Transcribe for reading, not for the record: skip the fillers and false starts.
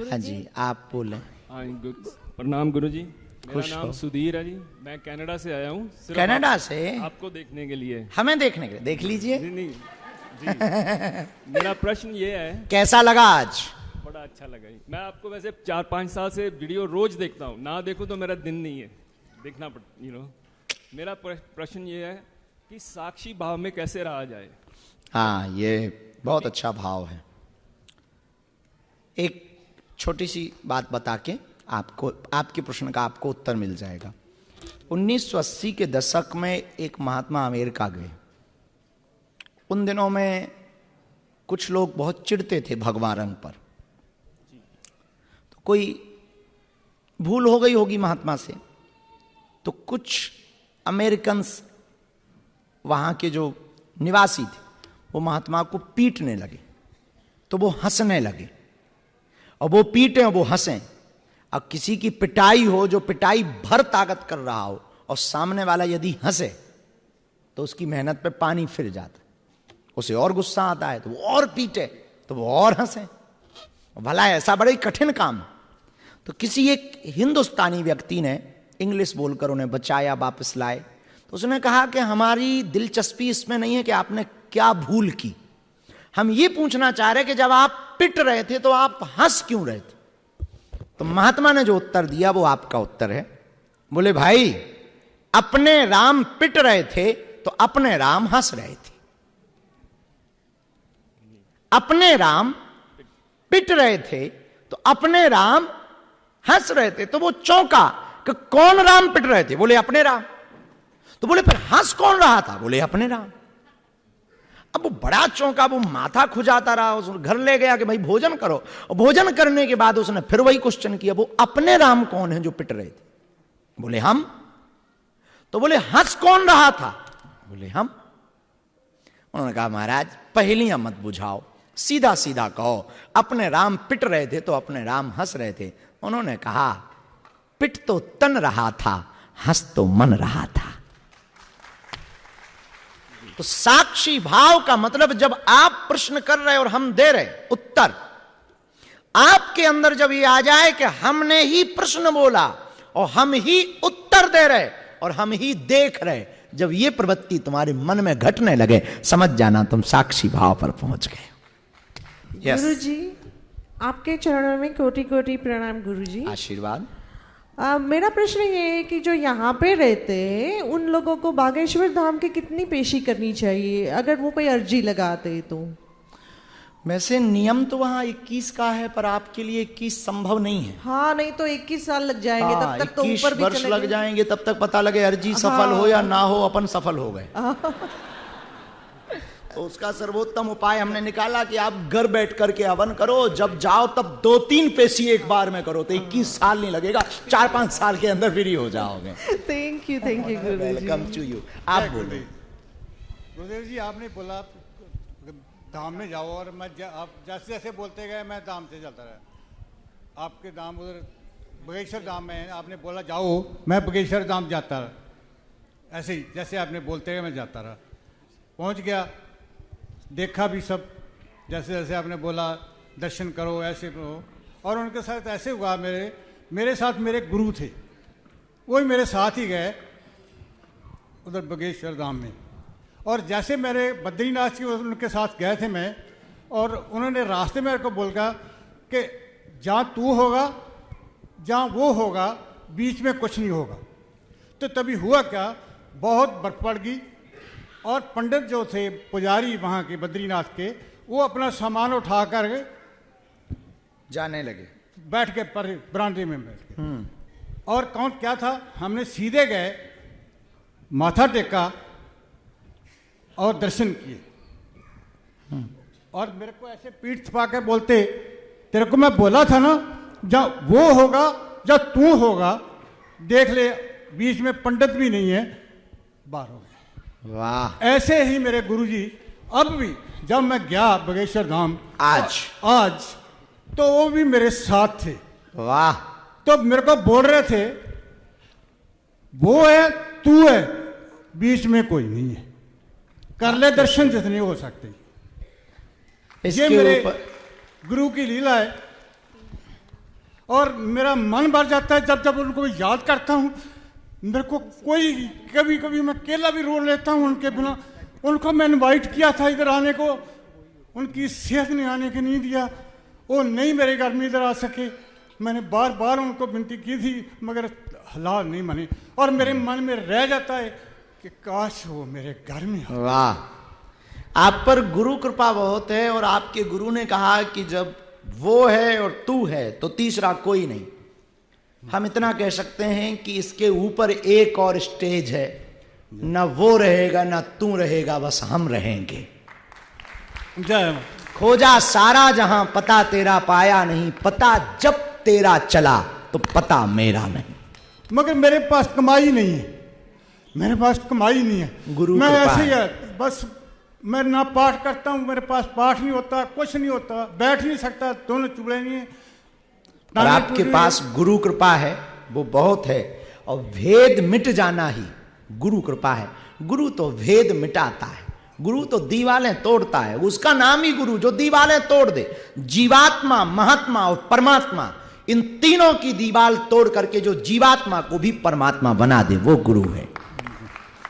गुरु हाँ जी। जी, आप बोलें। हाँ, प्रणाम गुरु जी। मेरा खुश नाम हो। सुधीर है जी। मैं कनाडा से आया हूँ सिर्फ कनाडा से आपको देखने के लिए। हमें देखने के लिए, देख लीजिए। नहीं नहीं जी। मेरा प्रश्न ये है, कैसा लगा आज? बड़ा अच्छा लगा जी। मैं आपको वैसे 4-5 साल से वीडियो रोज देखता हूँ, ना देखूँ तो मेरा दिन नहीं है, देखना पड़ता मेरा प्रश्न ये है कि साक्षी भाव में कैसे रहा जाए। हाँ, ये बहुत अच्छा भाव है। एक छोटी सी बात बता के आपको आपके प्रश्न का आपको उत्तर मिल जाएगा। 1980 के दशक में एक महात्मा अमेरिका गए। उन दिनों में कुछ लोग बहुत चिढ़ते थे भगवा रंग पर, तो कोई भूल हो गई होगी महात्मा से, तो कुछ अमेरिकन्स वहां के जो निवासी थे वो महात्मा को पीटने लगे, तो वो हंसने लगे। और वो पीटे और वो हंसें। अब किसी की पिटाई हो, जो पिटाई भर ताकत कर रहा हो, और सामने वाला यदि हंसे तो उसकी मेहनत पे पानी फिर जाता, उसे और गुस्सा आता है तो वो और पीटे तो वो और हंसे। भला ऐसा बड़ा ही कठिन काम। तो किसी एक हिंदुस्तानी व्यक्ति ने इंग्लिश बोलकर उन्हें बचाया, वापस लाए। तो उसने कहा कि हमारी दिलचस्पी इसमें नहीं है कि आपने क्या भूल की, हम ये पूछना चाह रहे कि जब आप पिट रहे थे तो आप हंस क्यों रहे थे। तो महात्मा ने जो उत्तर दिया वो आपका उत्तर है। बोले भाई, अपने राम पिट रहे थे तो अपने राम हंस रहे थे, अपने राम पिट रहे थे तो अपने राम हंस रहे थे। तो वो चौंका कि कौन राम पिट रहे थे? बोले अपने राम। तो बोले फिर हंस कौन रहा था? बोले अपने राम। अब वो बड़ा चौंका, वो माथा खुजाता रहा। उसने घर ले गया कि भाई भोजन करो, और भोजन करने के बाद उसने फिर वही क्वेश्चन किया, वो अपने राम कौन है जो पिट रहे थे? बोले हम। तो बोले हंस कौन रहा था? बोले हम। उन्होंने कहा महाराज पहेलियां मत बुझाओ, सीधा सीधा कहो, अपने राम पिट रहे थे तो अपने राम हंस रहे थे। उन्होंने कहा पिट तो तन रहा था, हंस तो मन रहा था। तो साक्षी भाव का मतलब जब आप प्रश्न कर रहे और हम दे रहे उत्तर, आपके अंदर जब ये आ जाए कि हमने ही प्रश्न बोला और हम ही उत्तर दे रहे और हम ही देख रहे, जब ये प्रवृत्ति तुम्हारे मन में घटने लगे, समझ जाना तुम साक्षी भाव पर पहुंच गए। yes. गुरु जी, आपके चरणों में कोटि कोटि प्रणाम गुरु जी। आशीर्वाद। मेरा प्रश्न ये है कि जो यहाँ पे रहते हैं उन लोगों को बागेश्वर धाम की कितनी पेशी करनी चाहिए अगर वो कोई अर्जी लगाते तो? वैसे नियम तो वहां 21 का है, पर आपके लिए 21 संभव नहीं है। हाँ, नहीं तो 21 साल लग जाएंगे। हाँ, तब तक तो 21 ऊपर भी वर्ष चले लग गए। जाएंगे, तब तक पता लगे अर्जी सफल हो या ना हो, अपन सफल हो गए। तो उसका सर्वोत्तम उपाय हमने निकाला कि आप घर बैठ करके हवन करो, जब जाओ तब 2-3 पेशी एक बार में करो, तो 21 साल नहीं लगेगा, 4-5 साल के अंदर फ्री हो जाओगे। Thank you Guru ji. Welcome to you. आप बोलो। गुरुदेव जी, आपने बोला धाम में जाओ, और मैं आप जैसे जैसे बोलते गए मैं धाम से चलता रहा। आपके धाम उधर बगेश्वर धाम में है, आपने बोला जाओ, मैं बगेश्वर धाम जाता रहा। ऐसे ही जैसे आपने बोलते गए मैं जाता रहा, पहुंच गया, देखा भी सब जैसे जैसे आपने बोला, दर्शन करो ऐसे करो। और उनके साथ ऐसे हुआ, मेरे साथ मेरे गुरु थे, वही मेरे साथ ही गए उधर बगेश्वर धाम में। और जैसे मेरे बद्रीनाथ की उनके साथ गए थे मैं, और उन्होंने रास्ते में मेरे को बोला कि जहाँ तू होगा जहाँ वो होगा, बीच में कुछ नहीं होगा। तो तभी हुआ क्या, बहुत बर्फ पड़ गई, और पंडित जो थे पुजारी वहाँ के बद्रीनाथ के, वो अपना सामान उठा कर जाने लगे, बैठ के पर बरामदे में बैठ के। और कौन क्या था, हमने सीधे गए, माथा टेका और दर्शन किए। और मेरे को ऐसे पीठ थपा के बोलते, तेरे को मैं बोला था ना, जहाँ वो होगा जहाँ तू होगा, देख ले बीच में पंडित भी नहीं है, बाहर हो गए। वाह। ऐसे ही मेरे गुरुजी अब भी जब मैं गया बगेश्वर धाम आज तो वो भी मेरे साथ थे। वाह। तो मेरे को बोल रहे थे, वो है तू है, बीच में कोई नहीं है, कर ले दर्शन जितने हो सकते। ये मेरे गुरु की लीला है। और मेरा मन भर जाता है जब जब उनको याद करता हूँ। मेरे को कोई कभी कभी मैं अकेला भी रो लेता हूँ उनके बिना। उनको मैं इनवाइट किया था इधर आने को, उनकी सेहत ने आने के नहीं दिया, वो नहीं मेरे घर में इधर आ सके। मैंने बार बार उनको विनती की थी मगर हालात नहीं माने, और मेरे मन में रह जाता है कि काश वो मेरे घर में हो। वाह, आप पर गुरु कृपा बहुत है, और आपके गुरु ने कहा कि जब वो है और तू है तो तीसरा कोई नहीं। हम इतना कह सकते हैं कि इसके ऊपर एक और स्टेज है, न वो रहेगा न तू रहेगा, बस हम रहेंगे। जय मां। खोजा सारा जहां पता तेरा पाया नहीं, पता जब तेरा चला तो पता मेरा नहीं। मगर मेरे पास कमाई नहीं है, मेरे पास कमाई नहीं है। गुरु मैं कृपा ऐसे ही है। है, बस मैं ना पाठ करता हूँ, मेरे पास पाठ नहीं होता, कुछ नहीं होता, बैठ नहीं सकता, दोनों चुड़े नहीं है। और आपके पास गुरु कृपा है, वो बहुत है। और भेद मिट जाना ही गुरु कृपा है। गुरु तो भेद मिटाता है, गुरु तो दीवालें तोड़ता है। उसका नाम ही गुरु, जो दीवालें तोड़ दे। जीवात्मा, महात्मा और परमात्मा, इन तीनों की दीवाल तोड़ करके जो जीवात्मा को भी परमात्मा बना दे, वो गुरु है।